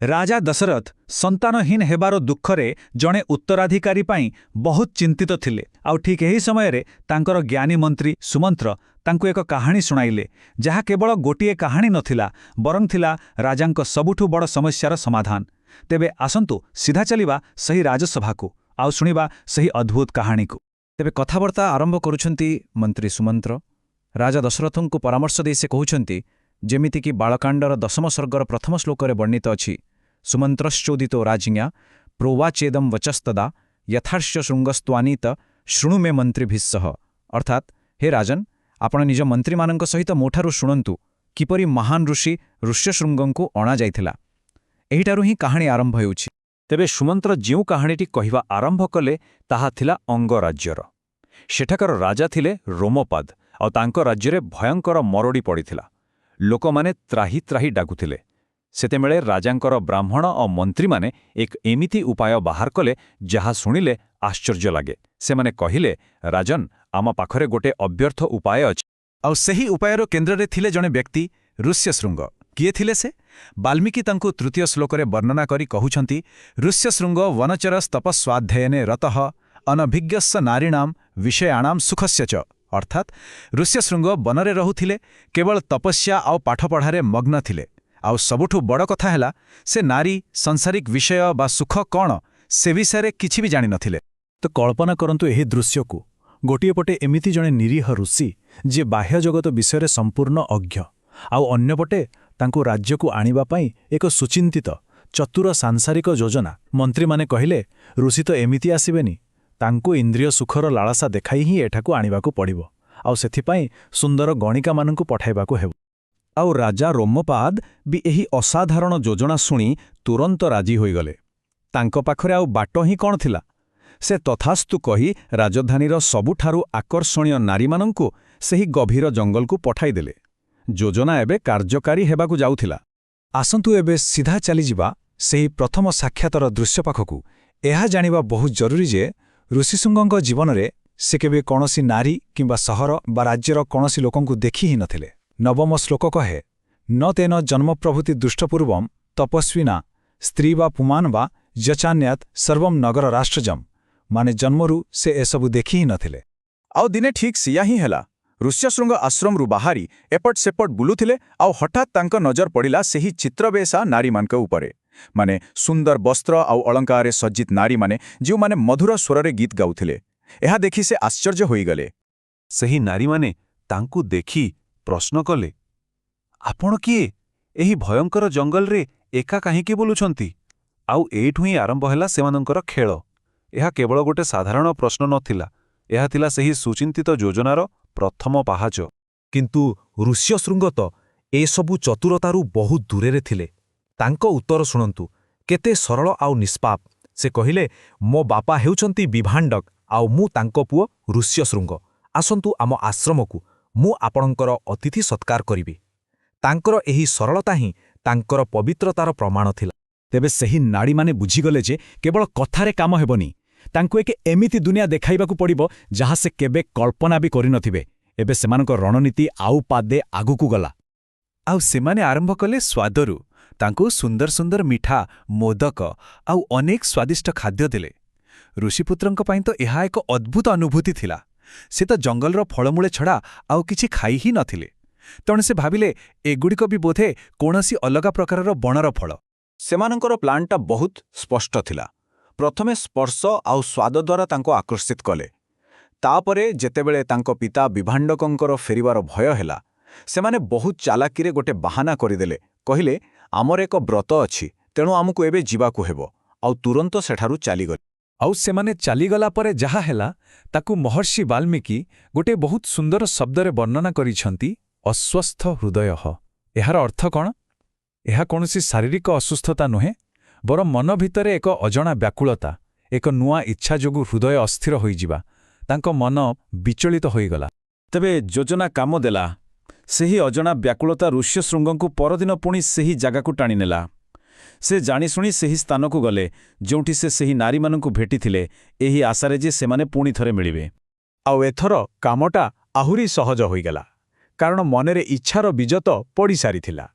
राजा दशरथ संतानहीन हेबार दुखरे जणे उत्तराधिकारी पाई बहुत चिंतित थिले। आउ ठीक एही समय तांकर ज्ञानी मंत्री सुमंत्र तांकु एक कहानी सुनाइले, जहा केवल गोटिए कहानी नथिला बरं थिला राजांक सबुठु बड़ समस्यार समाधान। तेबे आसंतु सीधा चलिबा सही राजसभा को आउ सुनिबा सही अद्भुत कहानी को। तेबे कथाबार्ता आरंभ करुछंती मंत्री सुमंत्र। राजा दशरथंकु परामर्श देई से कहउछंती, जेमितिकी बालकांडर 10 सर्गर प्रथम श्लोकरे वर्णित अछि, सुमंत्रश्चोदितो राज्ञा प्रोवाचेदम वचस्तदा यथार्ष्य शृंगस्त्वानीत शृणु मे मंत्रीभिस्सह। अर्थात, हे राजन, आपण निज मंत्रीमानंक सहित मोठारु शुणंतु किपरि महान ऋषि ऋष्यशृंगंकु अणा जाइथिला। एहिटारु ही कहानी आरंभ हेउछि। तेबे सुमंत्र जिउ कहानीटी कहिबा आरंभ कले ताहा थिला अंग राज्यर। सेठाकर राजा थिले रोमपाद, और तांको राज्य भयंकर मरड़ी पड़िथिला। लोकमाने त्राही त्राही डाकुथिले। सेतेमेळे राजांकर ब्राह्मण और मंत्री माने एक एमिति उपाय बाहर कले जहा शुणिले आश्चर्य लागे। से माने कहिले, राजन, आमा पाखरे गोटे अव्यर्थ उपाय अछि। आउ सही उपायर केन्द्र थिले जणे व्यक्ति ऋष्यशृंग। किए थिले से? वाल्मीकि तांकु तृतीय श्लोकरे वर्णना करी कहुछंती, ऋष्यशृंग वनचरस्तपस्वाध्ययने रतः अनभिज्ञस्य नारीणाम विषयाणाम सुखस्य च। अर्थात, ऋष्यशृंग बनरे रहुथिले, केवल तपस्या आउ पाठपढ़ारे मग्न थिले। आउ सबुठु बड़ कथा हैला, से नारी संसारिक विषय बा सुख कौन से विषय किछि भी जानि नथिले। तो कल्पना करंतु एही दृश्यकु। गोटिए पटे एमिति जणे निरीह ऋषि जे बाह्य जगत विषय संपूर्ण अज्ञ, आउ अन्यपटे तांकु राज्यकु आनिबा पई एक सुचिंतित चतुर सांसारिक योजना। मंत्री माने कहिले, ऋषि तो एमिति आसीबेनी, तांकु इंद्रिय सुखर लालसा देखाई ही एठाकु आनिबाकु पड़िबो, आउ सेथिपाई सुंदर गणिका मानंकु पठाइबाकु हेबो। आउ राजा रोमपाद भी एही असाधारण योजना शुणी तुरंत राजी होइगले। तांको पाखरे आउ बाट ही कौन थिला? से तथास्तु कही राजधानीर सबुठारु आकर्षणीय नारीमानंकु सेही गभीर जंगलकु पठाइदेले। योजना एबे कार्यकारी हेबाकु जाउथिला। आसंतु एबे सीधा चलीजिबा सेही प्रथम साक्षातर दृश्य पाखकु। एहा जानिबा बहुत जरूरी जे ऋषिशृंगଙ୍କ जीवनरे से केबे कौनसी नारी किंबा सहर बा राज्यर कौनसी लोकंकु देखि ही नथिले। नवम श्लोक कहे, न तेन जन्म प्रभृति दुष्टपूर्वम तपस्विना स्त्री बा पुमान बा यचान्यात सर्वम नगर राष्ट्रजम। माने जन्मरु से एसबु देखि ही नथिले। आउ दिने ठीक सिया ही हेला। ऋष्यशृंग आश्रमरु बाहारी एपट सेपट बुलुथिले। आउ हठात तांक नजर पड़िला सेही चित्रबेशा नारी मानक उपरे। माने सुंदर वस्त्र आउ अलंकारे सज्जित नारी माने जो माने मधुर स्वररे गीत गाउथिले। एहा देखि से आश्चर्य होइगले। सही नारी माने तांकु देखि प्रश्न कले, आपण किए? एही भयंकर जंगल रे एका काहींके बोलुछंती? आउ एठु ही आरंभ हैला सेमानंकर खेल। एहा केवल गोटे साधारण प्रश्न नथिला, एहा थिला सही सुचिंतित योजनार प्रथम पाहाच। किंतु ऋष्यशृंग तो ए सबु चतुरतारु बहुत दूरे थिले। तांको उत्तर शुणंतु, केते सरल आउ निष्पाप। से कहिले, मो बापा हेउचंती विभांडक आउ मु तांको पुओ ऋष्यशृंग। आसंतु आम आश्रमकु, मु आपणकर अतिथि सत्कार करिबि। तांकर एही सरलता ही तांकर पवित्रतार प्रमाण थिला। तेबे सही नाड़ी माने बुझीगले जे केवल कथारे काम हेबनी, तांकु एक एमिति दुनिया देखाइबाकु पड़िबो जहा से केबे कल्पना भी करि नथिबे। एबे सेमानक रणनीति आउ पादे आगुकु गला। आउ सेमाने आरंभ कले स्वादरु। तांकु सुंदर सुंदर मिठा मोदक आउ अनेक स्वादिष्ट खाद्य देले। ऋषिपुत्रंक पई तो एहा एक अद्भुत अनुभूति थिला। से तो जंगलर फलमूले छड़ा आउ किछि खाई ही नथिले। तणे से भाबिले, एगुड़िक भी बोधे कौनसी अलगा प्रकारर बणर फल। सेमानंकर प्लानटा बहुत स्पष्ट थिला। प्रथमे स्पर्श आउ स्वाद द्वारा तांको आकर्षित कले। तापरे जेतेबेले तांको पिता विभांडकंकर फेरिबार भय हेला, सेमाने बहुत चालाकीरे गोटे बाहाना करिदेले। कहिले, आमर एक व्रत अछि, तेणु आमकु एबे जीवाकु हेबो। आउ तुरंत सेठारु चालीगले। आउ सेमाने चालीगला परे जहा हेला, ताकु महर्षि वाल्मीकि गोटे बहुत सुंदर शब्दरे वर्णना करिछंती, अस्वस्थ हृदय। एहार अर्थ कौन? एहा कौनसी शारीरिक असुस्थता नुहे, बरं मन भितरे एक अजणा व्याकुलता, एक नुआ इच्छा जोगु हृदय अस्थिर होइजिबा। तांको मन विचलित होइगला। तेबे योजना काम देला। सेही अजणा व्याकुलता ऋष्यशृंगंकु परदिन पुणी सेही जागाकु टाणी नेला। से जाणीशुणी सेही स्थानकु गले जोंठी से सेही नारीमानंकु भेटिथिले, एही आशारे जे सेमाने पुणी थरे मिलिबे। आउ एथर कामटा आहुरी सहज होइगला, कारण मनरे इच्छार बीज तो पड़ी सारिथिला।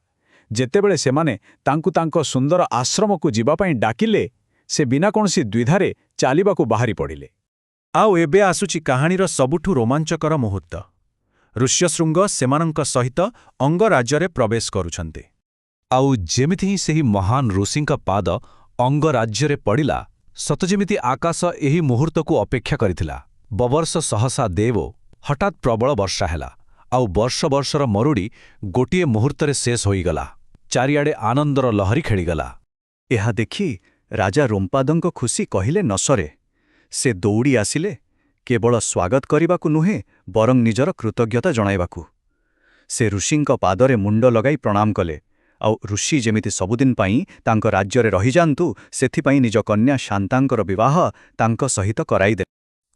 ଯେତେବେଳେ ସେମାନେ ତାଙ୍କୁ ତାଙ୍କ ସୁନ୍ଦର ଆଶ୍ରମକୁ ଯିବାପାଇଁ ଡାକିଲେ ସେ ବିନା କୌଣସି ଦ୍ୱିଧାରେ ଚାଲିବାକୁ ବାହାରି ପଡ଼ିଲେ। ଆଉ ଏବେ ଆସୁଛି କାହାଣୀର ସବୁଠୁ ରୋମାଞ୍ଚକର ମୁହୂର୍ତ୍ତ। ଋଷ୍ୟଶୃଙ୍ଗ ସେମାନଙ୍କ ସହିତ ଅଙ୍ଗରାଜ୍ୟରେ ପ୍ରବେଶ କରୁଛନ୍ତି। ଆଉ ଯେମିତି ହିଁ ସେହି ମହାନ ଋଷିଙ୍କ ପାଦ ଅଙ୍ଗରାଜ୍ୟରେ ପଡ଼ିଲା, ସତ ଯେମିତି ଆକାଶ ଏହି ମୁହୂର୍ତ୍ତକୁ ଅପେକ୍ଷା କରିଥିଲା। ବବର୍ଷ ସହସା ଦେବ, ହଠାତ୍ ପ୍ରବଳ ବର୍ଷା ହେଲା, ଆଉ ବର୍ଷ ବର୍ଷର ମରୁଡ଼ି ଗୋଟିଏ ମୁହୂର୍ତ୍ତରେ ଶେଷ ହୋଇଗଲା। ଚାରିଆଡ଼େ ଆନନ୍ଦର ଲହରୀ ଖେଳିଗଲା। ଏହା ଦେଖି ରାଜା ରୋମପାଦଙ୍କ ଖୁସି କହିଲେ ନ ସରେ। ସେ ଦୌଡ଼ି ଆସିଲେ, କେବଳ ସ୍ୱାଗତ କରିବାକୁ ନୁହେଁ ବରଂ ନିଜର କୃତଜ୍ଞତା ଜଣାଇବାକୁ। ସେ ଋଷିଙ୍କ ପାଦରେ ମୁଣ୍ଡ ଲଗାଇ ପ୍ରଣାମ କଲେ, ଆଉ ଋଷି ଯେମିତି ସବୁଦିନ ପାଇଁ ତାଙ୍କ ରାଜ୍ୟରେ ରହିଯାଆନ୍ତୁ ସେଥିପାଇଁ ନିଜ କନ୍ୟା ଶାନ୍ତାଙ୍କର ବିବାହ ତାଙ୍କ ସହିତ କରାଇଦେଲେ।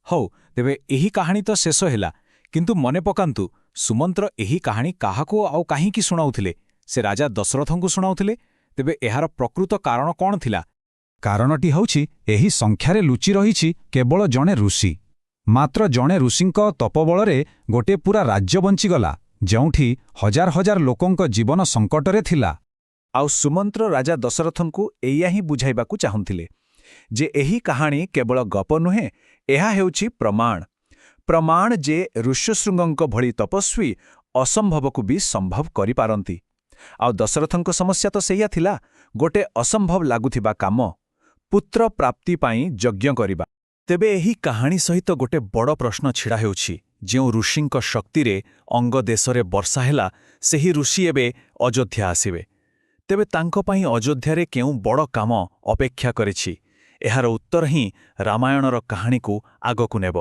ହଉ, ତେବେ ଏହି କାହାଣୀ ତ ଶେଷ ହେଲା, କିନ୍ତୁ ମନେ ପକାନ୍ତୁ ସୁମନ୍ତ୍ର ଏହି କାହାଣୀ କାହାକୁ ଆଉ କାହିଁକି ଶୁଣାଉଥିଲେ? ସେ ରାଜା ଦଶରଥଙ୍କୁ ଶୁଣାଉଥିଲେ। ତେବେ ଏହାର ପ୍ରକୃତ କାରଣ କ'ଣ ଥିଲା? କାରଣଟି ହେଉଛି ଏହି ସଂଖ୍ୟାରେ ଲୁଚି ରହିଛି କେବଳ ଜଣେ ଋଷି। ମାତ୍ର ଜଣେ ଋଷିଙ୍କ ତପବଳରେ ଗୋଟିଏ ପୂରା ରାଜ୍ୟ ବଞ୍ଚିଗଲା, ଯେଉଁଠି ହଜାର ହଜାର ଲୋକଙ୍କ ଜୀବନ ସଙ୍କଟରେ ଥିଲା। ଆଉ ସୁମନ୍ତ୍ର ରାଜା ଦଶରଥଙ୍କୁ ଏଇଆ ହିଁ ବୁଝାଇବାକୁ ଚାହୁଁଥିଲେ ଯେ ଏହି କାହାଣୀ କେବଳ ଗପ ନୁହେଁ, ଏହା ହେଉଛି ପ୍ରମାଣ ଯେ ଋଷ୍ୟଶୃଙ୍ଗଙ୍କ ଭଳି ତପସ୍ୱୀ ଅସମ୍ଭବକୁ ବି ସମ୍ଭବ କରିପାରନ୍ତି। ଆଉ ଦଶରଥଙ୍କ ସମସ୍ୟା ତ ସେଇଆ ଥିଲା, ଗୋଟେ ଅସମ୍ଭବ ଲାଗୁଥିବା କାମ, ପୁତ୍ର ପ୍ରାପ୍ତି ପାଇଁ ଯଜ୍ଞ କରିବା। ତେବେ ଏହି କାହାଣୀ ସହିତ ଗୋଟେ ବଡ଼ ପ୍ରଶ୍ନ ଛିଡ଼ା ହେଉଛି। ଯେଉଁ ଋଷିଙ୍କ ଶକ୍ତିରେ ଅଙ୍ଗ ଦେଶରେ ବର୍ଷା ହେଲା, ସେହି ଋଷି ଏବେ ଅଯୋଧ୍ୟା ଆସିବେ। ତେବେ ତାଙ୍କ ପାଇଁ ଅଯୋଧ୍ୟାରେ କେଉଁ ବଡ଼ କାମ ଅପେକ୍ଷା କରିଛି? ଏହାର ଉତ୍ତର ହିଁ ରାମାୟଣର କାହାଣୀକୁ ଆଗକୁ ନେବ।